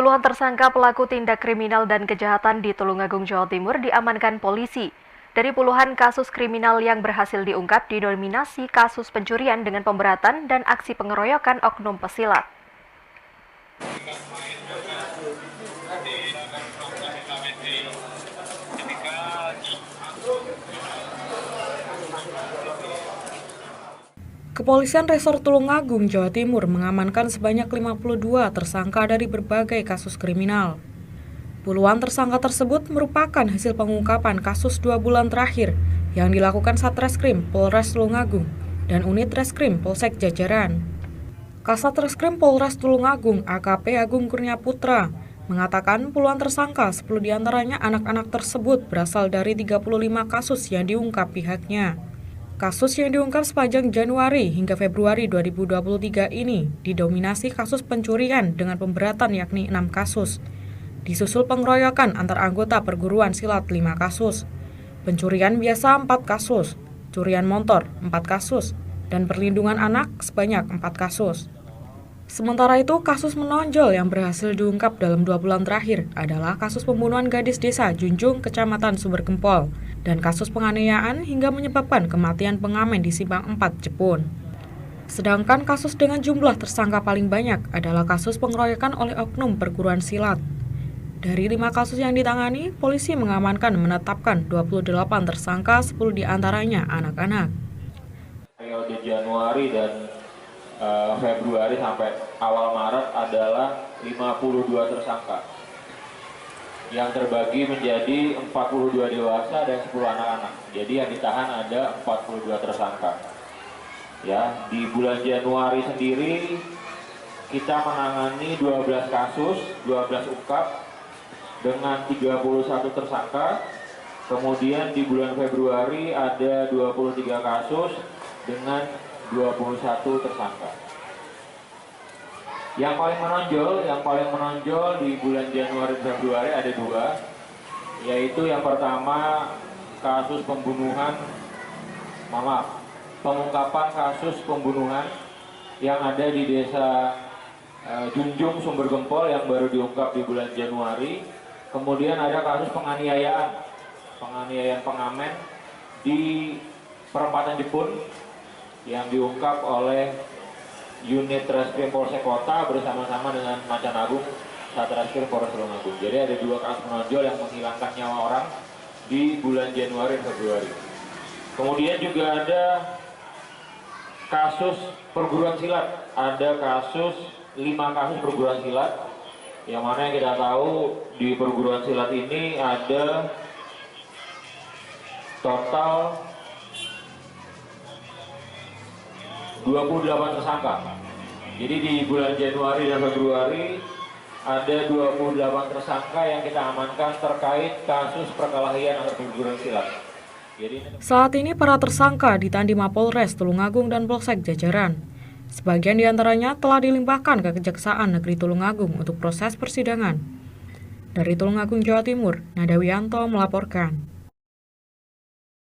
Puluhan tersangka pelaku tindak kriminal dan kejahatan di Tulungagung, Jawa Timur diamankan polisi. Dari puluhan kasus kriminal yang berhasil diungkap didominasi kasus pencurian dengan pemberatan dan aksi pengeroyokan oknum pesilat. Kepolisian Resor Tulungagung, Jawa Timur mengamankan sebanyak 52 tersangka dari berbagai kasus kriminal. Puluhan tersangka tersebut merupakan hasil pengungkapan kasus 2 bulan terakhir yang dilakukan Satreskrim Polres Tulungagung dan Unit Reskrim Polsek Jajaran. Kasat Reskrim Polres Tulungagung AKP Agung Kurnia Putra mengatakan puluhan tersangka 10 diantaranya anak-anak tersebut berasal dari 35 kasus yang diungkap pihaknya. Kasus yang diungkap sepanjang Januari hingga Februari 2023 ini didominasi kasus pencurian dengan pemberatan yakni 6 kasus. Disusul pengeroyokan antar anggota perguruan silat 5 kasus. Pencurian biasa 4 kasus, curian motor 4 kasus, dan perlindungan anak sebanyak 4 kasus. Sementara itu, kasus menonjol yang berhasil diungkap dalam 2 bulan terakhir adalah kasus pembunuhan gadis desa Junjung, Kecamatan Sumbergempol, dan kasus penganiayaan hingga menyebabkan kematian pengamen di Simpang 4, Jepun. Sedangkan kasus dengan jumlah tersangka paling banyak adalah kasus pengeroyokan oleh oknum perguruan silat. Dari 5 kasus yang ditangani, polisi mengamankan menetapkan 28 tersangka, 10 diantaranya anak-anak. Periode Januari dan Februari sampai awal Maret adalah 52 tersangka yang terbagi menjadi 42 dewasa dan 10 anak-anak. Jadi yang ditahan ada 42 tersangka. Ya, di bulan Januari sendiri kita menangani 12 kasus, 12 ungkap dengan 31 tersangka. Kemudian di bulan Februari ada 23 kasus dengan 21 tersangka. Yang paling menonjol di bulan Januari dan Februari ada 2, yaitu yang pertama kasus pengungkapan kasus pembunuhan yang ada di desa Junjung Sumbergempol yang baru diungkap di bulan Januari. Kemudian ada kasus penganiayaan pengamen di perempatan Jepun yang diungkap oleh Unit Reskrim Polsek Kota bersama-sama dengan Macan Agung Satreskrim Polres Tulungagung. Jadi ada 2 kasus menonjol yang menghilangkan nyawa orang di bulan Januari dan Februari. Kemudian juga ada kasus perguruan silat. Ada 5 kasus perguruan silat, yang mana yang kita tahu di perguruan silat ini ada total 28 tersangka. Jadi di bulan Januari dan Februari ada 28 tersangka yang kita amankan terkait kasus perkelahian antar perguruan silat. Saat ini para tersangka ditandai Mapolres Tulungagung dan Polsek Jajaran. Sebagian diantaranya telah dilimpahkan ke Kejaksaan Negeri Tulungagung untuk proses persidangan. Dari Tulungagung, Jawa Timur, Nadawianto melaporkan.